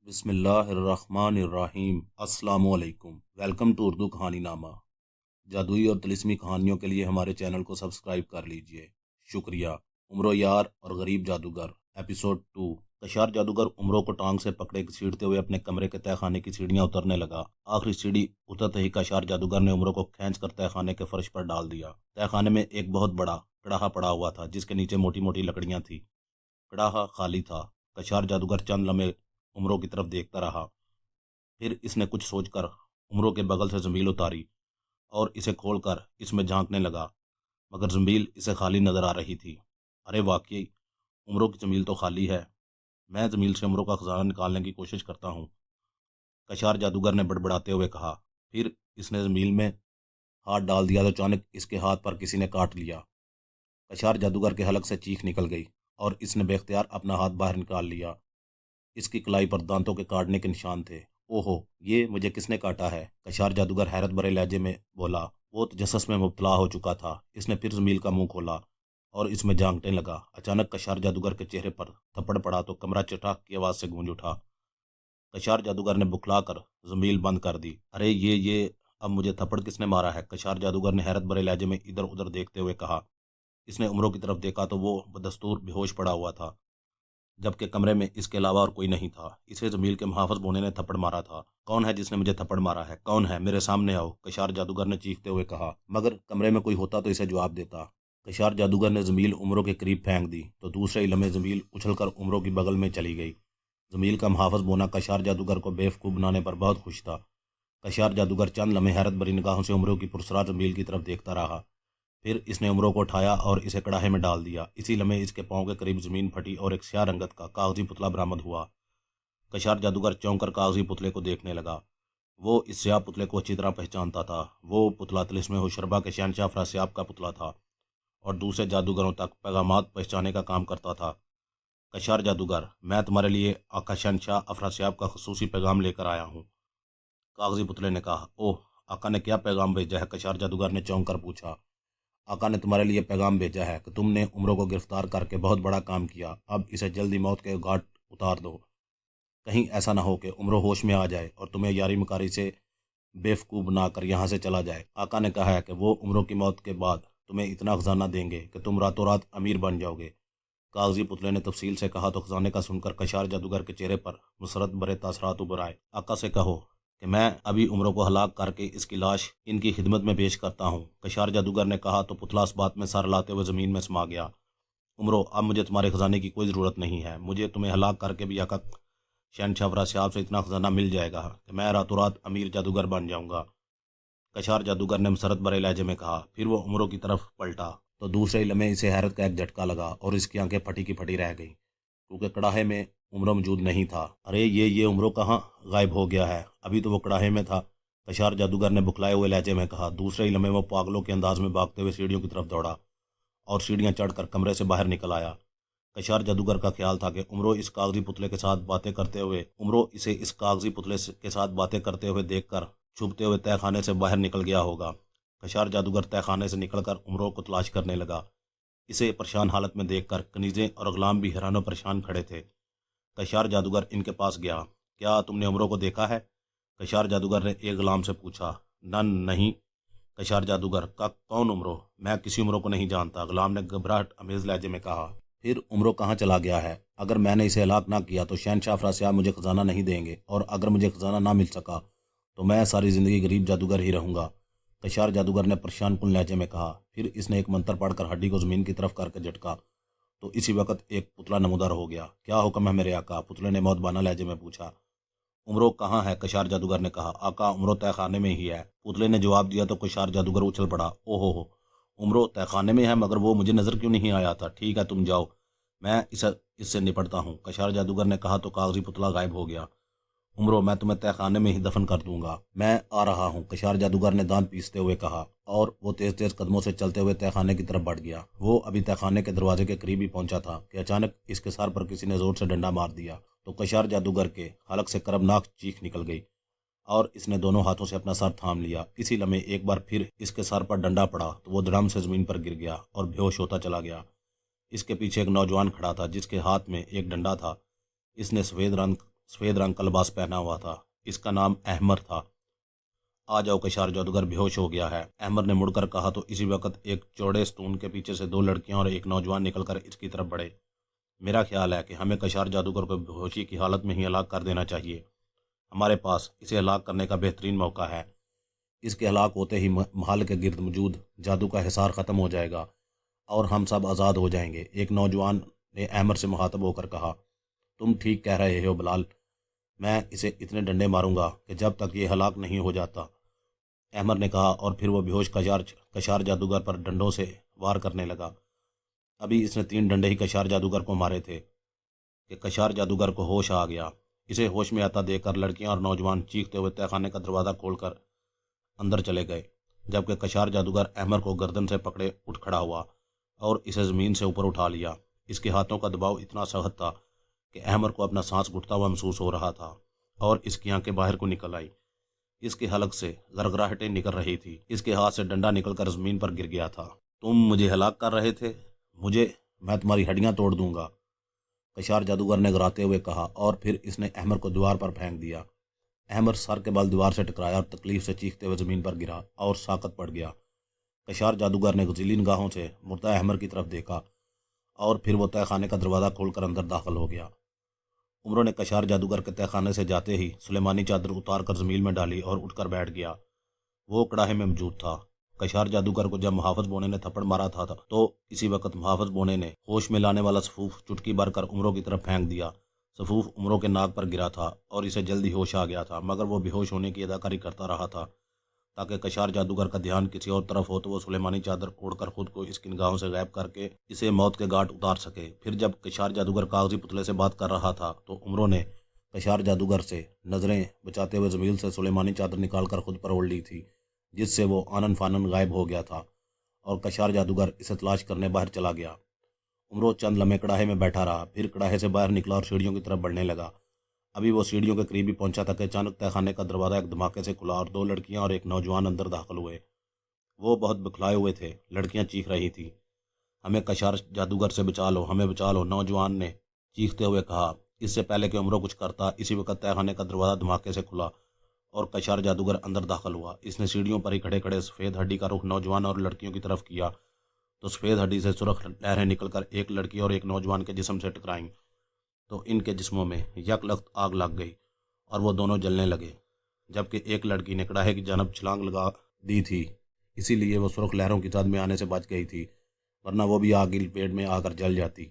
بسم اللہ الرحمن الرحیم۔ السلام علیکم، ویلکم ٹو اردو کہانی نامہ۔ جادوئی اور طلسمی کہانیوں کے لیے ہمارے چینل کو سبسکرائب کر لیجئے، شکریہ۔ عمرو یار اور غریب جادوگر، ایپیسوڈ 2۔ کشار جادوگر عمرو کو ٹانگ سے پکڑے گھسیٹتے ہوئے اپنے کمرے کے تہہ خانے کی سیڑھیاں اترنے لگا۔ آخری سیڑھی اترتے ہی کشار جادوگر نے عمرو کو کھینچ کر تہہ خانے کے فرش پر ڈال دیا۔ تہہ خانے میں ایک بہت بڑا کڑاہا پڑا ہوا تھا جس کے نیچے موٹی موٹی لکڑیاں تھیں۔ کڑاہا خالی تھا۔ کشار جادوگر چند لمحے عمرو کی طرف دیکھتا رہا، پھر اس نے کچھ سوچ کر عمرو کے بغل سے زنبیل اتاری اور اسے کھول کر اس میں جھانکنے لگا، مگر زنبیل اسے خالی نظر آ رہی تھی۔ ارے واقعی عمرو کی زنبیل تو خالی ہے۔ میں زنبیل سے عمرو کا خزانہ نکالنے کی کوشش کرتا ہوں، کشار جادوگر نے بڑبڑاتے ہوئے کہا۔ پھر اس نے زنبیل میں ہاتھ ڈال دیا تو اچانک اس کے ہاتھ پر کسی نے کاٹ لیا۔ کشار جادوگر کے حلق سے چیخ نکل گئی اور اس نے بے اختیار اپنا ہاتھ باہر نکال لیا۔ اس کی کلائی پر دانتوں کے کاٹنے کے نشان تھے۔ اوہو، یہ مجھے کس نے کاٹا ہے؟ کشار جادوگر حیرت بھرے لہجے میں بولا۔ وہ تجسس میں مبتلا ہو چکا تھا۔ اس نے پھر زنبیل کا منہ کھولا اور اس میں جھانکنے لگا۔ اچانک کشار جادوگر کے چہرے پر تھپڑ پڑا تو کمرہ چٹاک کی آواز سے گونج اٹھا۔ کشار جادوگر نے بکھلا کر زنبیل بند کر دی۔ ارے یہ اب مجھے تھپڑ کس نے مارا ہے؟ کشار جادوگر نے حیرت بھرے لہجے میں ادھر ادھر دیکھتے ہوئے کہا۔ اس نے عمرو کی طرف دیکھا تو وہ بدستور بے ہوش پڑا ہوا تھا، جبکہ کمرے میں اس کے علاوہ اور کوئی نہیں تھا۔ اسے زنبیل کے محافظ بونے نے تھپڑ مارا تھا۔ کون ہے جس نے مجھے تھپڑ مارا ہے؟ کون ہے؟ میرے سامنے آؤ، کشار جادوگر نے چیختے ہوئے کہا۔ مگر کمرے میں کوئی ہوتا تو اسے جواب دیتا۔ کشار جادوگر نے زنبیل عمرو کے قریب پھینک دی تو دوسرے ہی لمحے زنبیل اچھل کر عمرو کی بغل میں چلی گئی۔ زنبیل کا محافظ بونا کشار جادوگر کو بیوقوف بنانے پر بہت خوش تھا۔ کشار جادوگر چند لمحے حیرت بھری نگاہوں سے عمرو کی پرسرار زنبیل کی طرف دیکھتا رہا، پھر اس نے عمرو کو اٹھایا اور اسے کڑاہے میں ڈال دیا۔ اسی لمحے اس کے پاؤں کے قریب زمین پھٹی اور ایک سیاہ رنگت کا کاغذی پتلا برآمد ہوا۔ کشار جادوگر چونک کر کاغذی پتلے کو دیکھنے لگا۔ وہ اس سیاہ پتلے کو اچھی طرح پہچانتا تھا۔ وہ پتلا طلسم ہوشربا کے شہنشاہ افراسیاب کا پتلا تھا اور دوسرے جادوگروں تک پیغامات پہنچانے کا کام کرتا تھا۔ کشار جادوگر، میں تمہارے لیے آقا شہنشاہ افراسیاب کا خصوصی پیغام لے کر آیا ہوں، کاغذی پتلے نے کہا۔ اوہ، آقا نے کیا پیغام بھیجا ہے؟ کشار جادوگر نے چونک کر پوچھا۔ آقا نے تمہارے لیے پیغام بھیجا ہے کہ تم نے عمرو کو گرفتار کر کے بہت بڑا کام کیا، اب اسے جلدی موت کے گھاٹ اتار دو۔ کہیں ایسا نہ ہو کہ عمرو ہوش میں آ جائے اور تمہیں یاری مکاری سے بیوقوف بنا کر یہاں سے چلا جائے۔ آقا نے کہا ہے کہ وہ عمرو کی موت کے بعد تمہیں اتنا خزانہ دیں گے کہ تم راتوں رات امیر بن جاؤ گے۔ کاغذی پتلے نے تفصیل سے کہا تو خزانے کا سن کر کشار جادوگر کے چہرے پر مسرت بھرے تاثرات ابھر آئے۔ آقا سے کہو کہ میں ابھی عمرو کو ہلاک کر کے اس کی لاش ان کی خدمت میں پیش کرتا ہوں، کشار جادوگر نے کہا تو پتلا اس بات میں سر لاتے ہوئے زمین میں سما گیا۔ عمرو، اب مجھے تمہارے خزانے کی کوئی ضرورت نہیں ہے۔ مجھے تمہیں ہلاک کر کے بھی آقا شہنشاہ افراسیاب سے اتنا خزانہ مل جائے گا کہ میں راتوں رات امیر جادوگر بن جاؤں گا، کشار جادوگر نے مسرت بھرے لہجے میں کہا۔ پھر وہ عمرو کی طرف پلٹا تو دوسرے لمحے اسے حیرت کا ایک جھٹکا لگا اور اس کی آنکھیں پھٹی کی پھٹی رہ گئیں، کیونکہ کڑاہے میں عمرو موجود نہیں تھا۔ ارے یہ عمرو کہاں غائب ہو گیا ہے؟ ابھی تو وہ کڑاہے میں تھا، کشار جادوگر نے بکھلائے ہوئے لہجے میں کہا۔ دوسرے ہی لمحے وہ پاگلوں کے انداز میں بھاگتے ہوئے سیڑھیوں کی طرف دوڑا اور سیڑھیاں چڑھ کر کمرے سے باہر نکل آیا۔ کشار جادوگر کا خیال تھا کہ عمرو اسے اس کاغذی پتلے کے ساتھ باتیں کرتے ہوئے دیکھ کر چھپتے ہوئے تہہ خانے سے باہر نکل گیا ہوگا۔ کشار جادوگر تہہ خانے سے نکل کر عمرو کو تلاش کرنے لگا۔ اسے پریشان حالت میں دیکھ کر کنیزیں اور غلام بھی حیران و پریشان کھڑے تھے۔ کشار جادوگر ان کے پاس گیا۔ کیا تم نے عمرو کو دیکھا ہے؟ کشار جادوگر نے ایک غلام سے پوچھا۔ نہیں، کشار جادوگر کا کون عمرو؟ میں کسی عمرو کو نہیں جانتا، غلام نے گھبراہٹ امیز لہجے میں کہا۔ پھر عمرو کہاں چلا گیا ہے؟ اگر میں نے اسے ہلاک نہ کیا تو شہنشاہ افراسیاب مجھے خزانہ نہیں دیں گے، اور اگر مجھے خزانہ نہ مل سکا تو میں ساری زندگی غریب جادوگر ہی رہوں گا، کشار جادوگر نے پریشان کن لہجے میں کہا۔ پھر اس نے ایک منتر پڑھ کر ہڈی کو زمین کی طرف کر کے جھٹکا تو اسی وقت ایک پتلا نمودار ہو گیا۔ کیا حکم ہے میرے آقا؟ پتلے نے موت لہجے میں پوچھا۔ عمرو کہاں ہے؟ کشار جادوگر نے کہا۔ آقا، عمرو تہہ خانے میں ہی ہے، پتلے نے جواب دیا تو کشار جادوگر اچھل پڑا۔ اوہو، عمرو تہہ خانے میں ہے، مگر وہ مجھے نظر کیوں نہیں آیا تھا؟ ٹھیک ہے، تم جاؤ، میں اس سے نپٹتا ہوں، کشار جادوگر نے کہا تو کاغذی پتلا غائب ہو گیا۔ عمرو، میں تمہیں تہہ خانے میں ہی دفن کر دوں گا، میں آ رہا ہوں، کشار جادوگر نے دانت پیستے ہوئے کہا، اور وہ تیز تیز قدموں سے چلتے ہوئے تہہ خانے کی طرف بڑھ گیا۔ وہ ابھی تہہ خانے کے دروازے کے قریب ہی پہنچا تھا کہ اچانک اس کے سر پر کسی نے زور سے ڈنڈا مار دیا تو کشار جادوگر کے حلق سے کربناک چیخ نکل گئی اور اس نے دونوں ہاتھوں سے اپنا سر تھام لیا۔ اسی لمحے ایک بار پھر اس کے سر پر ڈنڈا پڑا تو وہ دڑم سے زمین پر گر گیا اور بے ہوش ہوتا چلا گیا۔ اس کے پیچھے ایک نوجوان کھڑا تھا جس کے ہاتھ میں ایک ڈنڈا تھا۔ اس نے सफ़ेद रंग का लिबास पहना हुआ था। इसका नाम अहमर था। आ जाओ, कशार जादूगर बेहोश हो गया है, अहमर ने मुड़कर कहा तो इसी वक्त एक चौड़े स्तून के पीछे से दो लड़कियां और एक नौजवान निकलकर इसकी तरफ बढ़े। मेरा ख्याल है कि हमें कशार जादूगर को बेहोशी की हालत में ही हलाक कर देना चाहिए। हमारे पास इसे हलाक करने का बेहतरीन मौका है। इसके हलाक होते ही महल के गिर्द मौजूद जादू का हिसार ख़त्म हो जाएगा और हम सब आज़ाद हो जाएंगे। एक नौजवान ने अहमर से मुखातब होकर कहा, तुम ठीक कह रहे हो बिलाल, मैं इसे इतने डंडे मारूंगा कि जब तक ये हलाक नहीं हो जाता, अहमर ने कहा। और फिर वो बेहोश कशार जादूगर पर डंडों से वार करने लगा। अभी इसने 3 डंडे ही कशार जादूगर को मारे थे कि कशार जादूगर को होश आ गया। इसे होश में आता देखकर लड़कियां और नौजवान चीखते हुए तहखाने का दरवाज़ा खोलकर अंदर चले गए, जबकि कशार जादूगर अहमर को गर्दन से पकड़े उठ खड़ा हुआ और इसे ज़मीन से ऊपर उठा लिया। इसके हाथों का दबाव इतना सख्त था कि अहमर को अपना सांस घुटता हुआ महसूस हो रहा था और इसकी आंखें बाहर को निकल आई। इसके हलक से गरगराहटें निकल रही थी। इसके हाथ से डंडा निकलकर ज़मीन पर गिर गया था। तुम मुझे हलाक कर रहे थे? मुझे मैं तुम्हारी हड्डियां तोड़ दूंगा, कशार जादूगर ने गिराते हुए कहा। और फिर इसने अहमर को दीवार पर फेंक दिया। अहमर सर के बल दीवार से टकराया और तकलीफ से चीखते हुए ज़मीन पर गिरा और साकत पड़ गया। कशार जादूगर ने गजीली निगाहों से मुर्दा अहमर की तरफ देखा और फिर वो तहखाने का दरवाज़ा खोलकर अंदर दाखिल हो गया। उमरों ने कशार जादूगर के तहखाने से जाते ही सुलेमानी चादर उतार कर ज़मीन में डाली और उठकर बैठ गया। वो कड़ाहे में मौजूद था। कशार जादूगर को जब मुहाफ़िज़ बोने ने थप्पड़ मारा था तो इसी वक्त मुहाफ़िज़ बोने ने होश में लाने वाला सफूफ चुटकी भर कर उमरों की तरफ फेंक दिया। सफूफ उमरों के नाक पर गिरा था और इसे जल्दी होश आ गया था, मगर वो बेहोश होने की अदाकारी करता रहा था ताकि कशार जादूगर का ध्यान किसी और तरफ हो तो वो सुलेमानी चादर ओढ़कर खुद को इसकी निगाहों से गायब करके इसे मौत के घाट उतार सके। फिर जब कशार जादूगर कागजी पुतले से बात कर रहा था तो उमरों ने कशार जादूगर से नज़रें बचाते हुए ज़मील से सुलेमानी चादर निकालकर खुद पर ओढ़ ली थी, जिससे वो आनन फानन गायब हो गया था और कशार जादूगर इसे तलाश करने बाहर चला गया। उमरों चंद लम्हे कड़ाहे में बैठा रहा, फिर कड़ाहे से बाहर निकला और सीढ़ियों की तरफ बढ़ने लगा। अभी वो सीढ़ियों के करीब ही पहुंचा था कि अचानक तहखाने का दरवाज़ा एक धमाके से खुला और 2 लड़कियां और एक नौजवान अंदर दाखिल हुए। वो बहुत बौखलाए हुए थे। लड़कियां चीख रही थी, हमें कशार जादूगर से बचा लो, हमें बचा लो, नौजवान ने चीखते हुए कहा। इससे पहले कि उमरों कुछ करता, इसी वक्त तहखाने का दरवाज़ा धमाके से खुला और कशार जादूगर अंदर दाखिल हुआ। इसने सीढ़ियों पर ही खड़े खड़े सफ़ेद हड्डी का रुख नौजवान और लड़कियों की तरफ किया तो सफ़ेद हड्डी से सुर्ख लहरें निकलकर एक लड़की और एक नौजवान के जिस्म से टकराईं तो इनके जिस्मों में यकलख्त आग लग गई और वो दोनों जलने लगे, जबकि एक लड़की ने कड़ाहे की जानब छलांग लगा दी थी, इसीलिए वो सुर्ख लहरों की जद में आने से बच गई थी, वरना वो भी आग की लपेट में आकर जल जाती।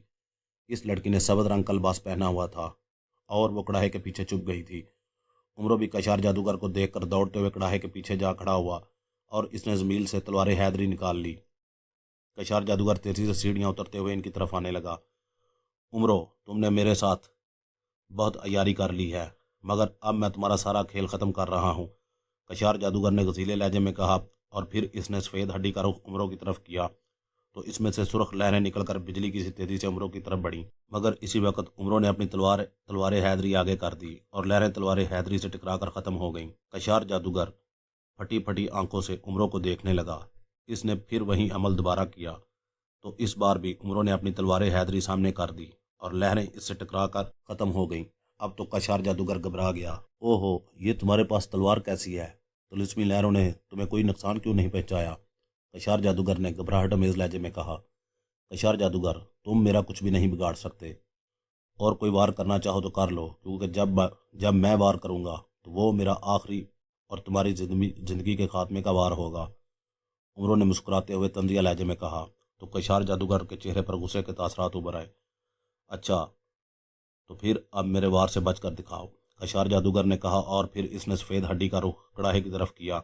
इस लड़की ने सब्ज़ रंग का लिबास पहना हुआ था और वो कड़ाहे के पीछे छुप गई थी। उमरों भी कशार जादूगर को देखकर दौड़ते हुए कड़ाहे के पीछे जा खड़ा हुआ और इसने ज़मील से तलवार हैदरी निकाल ली। कशार जादूगर तेज़ी से सीढ़ियाँ उतरते हुए इनकी तरफ आने लगा। उमरों, तुमने मेरे साथ बहुत अयारी कर ली है, मगर अब मैं तुम्हारा सारा खेल ख़त्म कर रहा हूँ, कशार जादूगर ने गजीले लहजे में कहा। और फिर इसने सफ़ेद हड्डी का रुख उमरों की तरफ किया तो इसमें से सुर्ख लहरें निकलकर बिजली की सी तेज़ी से उमरों की तरफ बढ़ीं, मगर इसी वक्त उमरों ने अपनी तलवार हैदरी आगे कर दी और लहरें तलवार हैदरी से टकराकर ख़त्म हो गईं। कशार जादूगर फटी फटी आंखों से उमरों को देखने लगा। इसने फिर वही अमल दोबारा किया तो इस बार भी उमरों ने अपनी तलवार हैदरी सामने कर दी और लहरें इससे टकरा कर ख़त्म हो गईं। अब तो कशार जादूगर घबरा गया। ओहो, ये तुम्हारे पास तलवार कैसी है? तिलिस्मी लहरों ने तुम्हें कोई नुकसान क्यों नहीं पहुंचाया? कशार जादूगर ने घबराहट अमेज़ लहजे में कहा। कशार जादूगर, तुम मेरा कुछ भी नहीं बिगाड़ सकते और कोई वार करना चाहो तो कर लो, क्योंकि जब मैं वार करूँगा तो वो मेरा आखिरी और तुम्हारी ज़िंदगी के खात्मे का वार होगा, उमरों ने मुस्कुराते हुए तंजिया लहजे में कहा। तो कशार जादूगर के चेहरे पर गुस्से के तासरात उभर आए। अच्छा, तो फिर अब मेरे वार से बचकर दिखाओ, कशार जादूगर ने कहा। और फिर इसने सफ़ेद हड्डी का रुख कड़ाहे की तरफ किया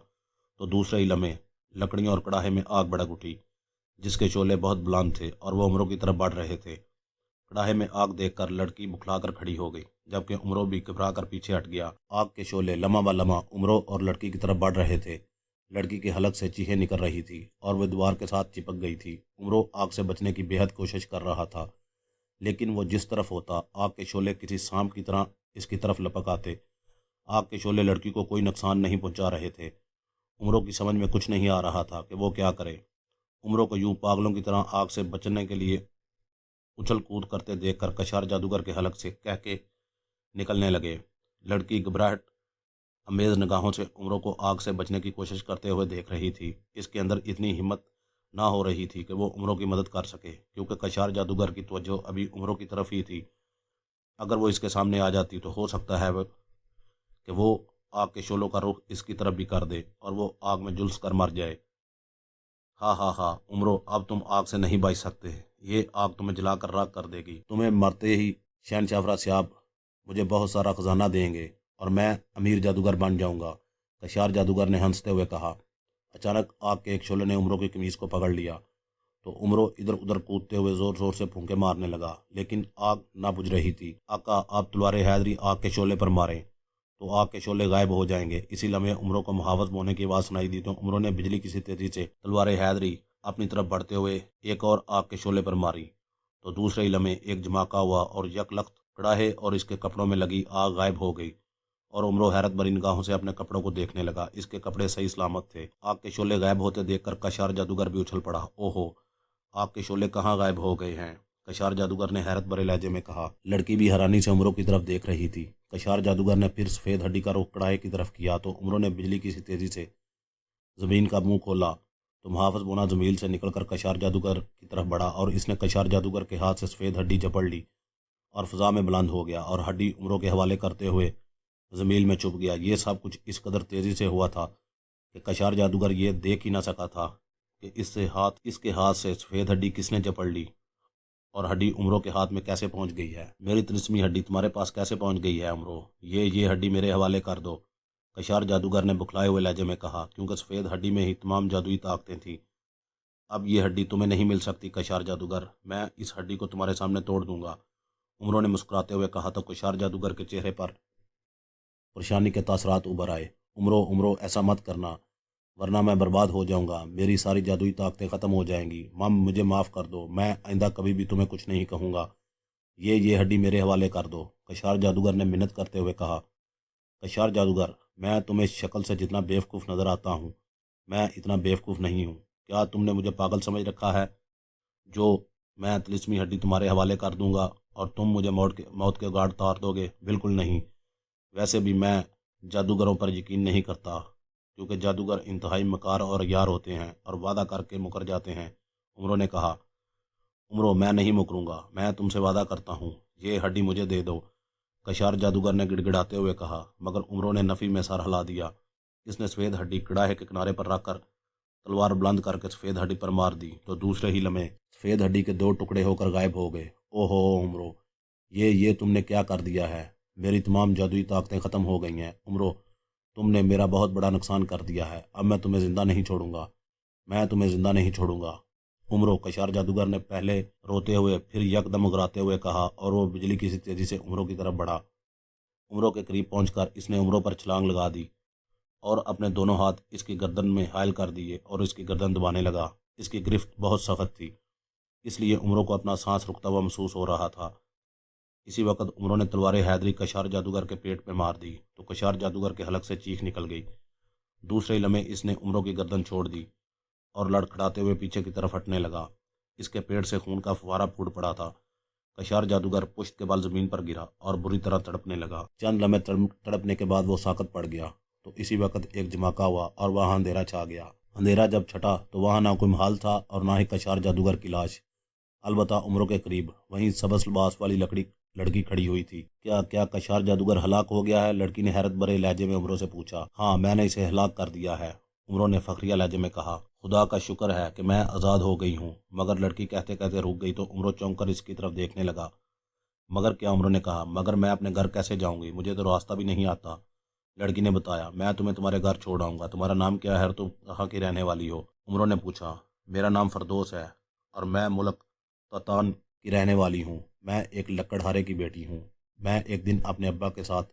तो दूसरे ही लम्हे लकड़ियों और कड़ाहे में आग भड़क उठी, जिसके शोले बहुत बुलंद थे और वह उमरों की तरफ बढ़ रहे थे। कड़ाहे में आग देखकर लड़की बुखलाकर खड़ी हो गई, जबकि उमरों भी घबरा कर पीछे हट गया। आग के शोले लम्हा ब लम्हा उमरों और लड़की की तरफ बढ़ रहे थे। लड़की के हलक से चीखें निकल रही थी और वह दीवार के साथ चिपक गई थी। उमरों आग से बचने की बेहद कोशिश कर रहा था, लेकिन वो जिस तरफ होता आग के शोले किसी सांप की तरह इसकी तरफ लपक आते। आग के शोले लड़की को कोई नुकसान नहीं पहुंचा रहे थे। उमरों की समझ में कुछ नहीं आ रहा था कि वो क्या करे। उमरों को यूं पागलों की तरह आग से बचने के लिए उछल कूद करते देखकर कशार जादूगर के हलक से कह के निकलने लगे। लड़की घबराहट अमेज निगाहों से उमरों को आग से बचने की कोशिश करते हुए देख रही थी। इसके अंदर इतनी हिम्मत ना हो रही थी कि वो उमरों की मदद कर सके, क्योंकि कशार जादूगर की तवज्जो अभी उमरों की तरफ ही थी। अगर वो इसके सामने आ जाती तो हो सकता है कि वो आग के शोलों का रुख इसकी तरफ भी कर दे और वो आग में झुलस कर मर जाए। हाँ हाँ हाँ उमरो, अब तुम आग से नहीं बच सकते। ये आग तुम्हें जलाकर राख कर देगी। तुम्हें मरते ही शहनशाह अफरासियाब मुझे बहुत सारा खजाना देंगे और मैं अमीर जादूगर बन जाऊंगा, कशार जादूगर ने हंसते हुए कहा। अचानक आग के एक शोले ने उमरों की कमीज को पकड़ लिया तो उमरों इधर उधर कूदते हुए जोर जोर से फूंके मारने लगा, लेकिन आग ना बुझ रही थी। आका, आप तलवार हैदरी आग के शोले पर मारें तो आग के शोले गायब हो जाएंगे। इसी लम्हे उमरों को मुहावत बोने की आवाज़ सुनाई दी तो उमरों ने बिजली की सी तेजी से तलवार हैदरी अपनी तरफ बढ़ते हुए एक और आग के शोले पर मारी तो दूसरे ही लम्हे एक धमाका हुआ और यकलख्त कड़ाहे और इसके कपड़ों में लगी आग गायब हो गई। और उमरों हैरत भरी निगाहों से अपने कपड़ों को देखने लगा। इसके कपड़े सही सलामत थे। आग के शोले गायब होते देखकर कशार जादूगर भी उछल पड़ा। ओहो, आग के शोले कहाँ गायब हो गए हैं? कशार जादूगर ने हैरत भरे लहजे में कहा। लड़की भी हैरानी से उमरों की तरफ देख रही थी। कशार जादूगर ने फिर सफ़ेद हड्डी का रुख कड़ाहे की तरफ किया तो उमरों ने बिजली की सी तेजी से ज़मीन का मुंह खोला तो मुहाफ़िज बोना ज़मील से निकलकर कशार जादूगर की तरफ बढ़ा और इसने कशार जादूगर के हाथ से सफ़ेद हड्डी झपड़ ली और फ़ज़ा में बुलंद हो गया और हड्डी उमरों के हवाले करते हुए ज़मील में छुप गया। ये सब कुछ इस कदर तेज़ी से हुआ था कि कशार जादूगर ये देख ही ना सका था कि इसके हाथ से सफ़ेद हड्डी किसने झपड़ ली और हड्डी उमरों के हाथ में कैसे पहुंच गई है। मेरी तिलिस्मी हड्डी तुम्हारे पास कैसे पहुंच गई है उमरों? ये हड्डी मेरे हवाले कर दो, कशार जादूगर ने बुखलाए हुए लहजे में कहा, क्योंकि सफ़ेद हड्डी में ही तमाम जादुई ताकतें थीं। अब ये हड्डी तुम्हें नहीं मिल सकती कशार जादूगर, मैं इस हड्डी को तुम्हारे सामने तोड़ दूंगा, उमरों ने मुस्कुराते हुए कहा। तो कशार जादूगर के चेहरे पर परेशानी के तासरात उभर आए। उमरों उमरों, ऐसा मत करना वरना मैं बर्बाद हो जाऊंगा, मेरी सारी जादुई ताकतें ख़त्म हो जाएंगी। मम, मुझे माफ़ कर दो, मैं आइंदा कभी भी तुम्हें कुछ नहीं कहूँगा। ये हड्डी मेरे हवाले कर दो, कशार जादूगर ने मिन्नत करते हुए कहा। कशार जादूगर, मैं तुम्हें शक्ल से जितना बेवकूफ़ नज़र आता हूँ, मैं इतना बेवकूफ़ नहीं हूँ। क्या तुमने मुझे पागल समझ रखा है जो मैं तिलिस्मी हड्डी तुम्हारे हवाले कर दूंगा और तुम मुझे मौत के घाट उतार दोगे? बिल्कुल नहीं। वैसे भी मैं जादूगरों पर यकीन नहीं करता, क्योंकि जादूगर इंतहाई मकार और यार होते हैं और वादा करके मुकर जाते हैं, उमरों ने कहा। उमरों, मैं नहीं मुकरूंगा, मैं तुमसे वादा करता हूँ, ये हड्डी मुझे दे दो, कशार जादूगर ने गिड़गिड़ाते हुए कहा। मगर उमरों ने नफ़ी में सर हिला दिया। इसने सफ़ेद हड्डी कड़ाहे के किनारे पर रखकर तलवार बुलंद करके सफ़ेद हड्डी पर मार दी तो दूसरे ही लम्हे सफ़ेद हड्डी के दो टुकड़े होकर गायब हो गए। ओहो उमरों, ये तुमने क्या कर दिया है? मेरी तमाम जादुई ताकतें ख़त्म हो गई हैं। उमरों, तुमने मेरा बहुत बड़ा नुकसान कर दिया है। अब मैं तुम्हें ज़िंदा नहीं छोड़ूंगा, मैं तुम्हें ज़िंदा नहीं छोड़ूंगा। उमरों, कशार जादूगर ने पहले रोते हुए फिर यकदम उगराते हुए कहा और वो बिजली की सी तेज़ी से उमरों की तरफ बढ़ा। उमरों के करीब पहुंचकर इसने उमरों पर छलांग लगा दी और अपने दोनों हाथ इसकी गर्दन में हायल कर दिए और इसकी गर्दन दबाने लगा। इसकी गिरफ्त बहुत सख्त थी, इसलिए उमरों को अपना सांस रुकता हुआ महसूस हो रहा था। इसी वक्त उमरों ने तलवार हैदरी कशार जादूगर के पेट पे मार दी तो कशार जादूगर के हलक से चीख निकल गई। दूसरे लम्हे इसने उमरों की गर्दन छोड़ दी और लड़खड़ाते हुए पीछे की तरफ हटने लगा। इसके पेट से खून का फुवारा फूट पड़ा था। कशार जादूगर पुश्त के बल ज़मीन पर गिरा और बुरी तरह तड़पने लगा। चंद लम्हे तड़पने के बाद वो साकत पड़ गया तो इसी वक्त एक धमाका हुआ और वहाँ अंधेरा छा गया। अंधेरा जब छटा तो वहाँ ना कोई महाल था और ना ही कशार जादूगर की लाश, अलबत्ता उमरों के करीब वहीं सबस लिबास वाली लड़की खड़ी हुई थी। क्या क्या कशार जादूगर हलाक हो गया है? लड़की ने हैरत भरे लहजे में उमरों से पूछा। हाँ, मैंने इसे हलाक कर दिया है, उमरों ने फखरिया लहजे में कहा। खुदा का शुक्र है कि मैं आज़ाद हो गई हूँ। मगर लड़की कहते कहते रुक गई तो उमरों चौंक कर इसकी तरफ देखने लगा। मगर क्या? उमरों ने कहा। मगर मैं अपने घर कैसे जाऊँगी? मुझे तो रास्ता भी नहीं आता। लड़की ने बताया, मैं तुम्हें तुम्हारे घर छोड़ आऊँगा। तुम्हारा नाम क्या है और तुम कहाँ की रहने वाली हो? उमरों ने पूछा। मेरा नाम फरदोस है और मैं मुल्क ततान की रहने वाली हूँ। मैं एक लकड़हारे की बेटी हूँ। मैं एक दिन अपने अब्बा के साथ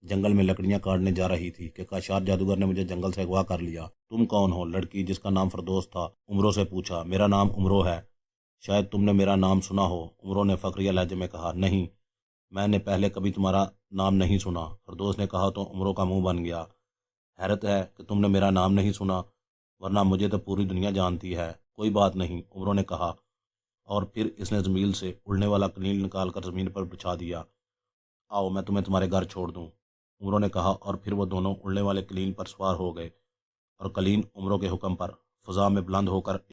जंगल में लकड़ियाँ काटने जा रही थी कि कशार जादूगर ने मुझे जंगल से अगवा कर लिया। तुम कौन हो? लड़की, जिसका नाम फरदोस था, उमरों से पूछा। मेरा नाम उमरों है, शायद तुमने मेरा नाम सुना हो, उमरों ने फखरिया लहजे में कहा। नहीं, मैंने पहले कभी तुम्हारा नाम नहीं सुना, फरदोस ने कहा तो उमरों का मुंह बन गया। हैरत है कि तुमने मेरा नाम नहीं सुना, वरना मुझे तो पूरी दुनिया जानती है। कोई बात नहीं, उमरों ने कहा और फिर इसने ज़मील से उड़ने वाला कनील निकाल कर ज़मीन पर बिछा दिया। आओ मैं तुम्हें तुम्हारे घर छोड़ दूँ। उमरों ने कहा और फिर वो दोनों उड़ने वाले कलीन पर सवार हो गए और कलीन उमरों के हुक्म पर फ़ज़ा में बुलंद होकर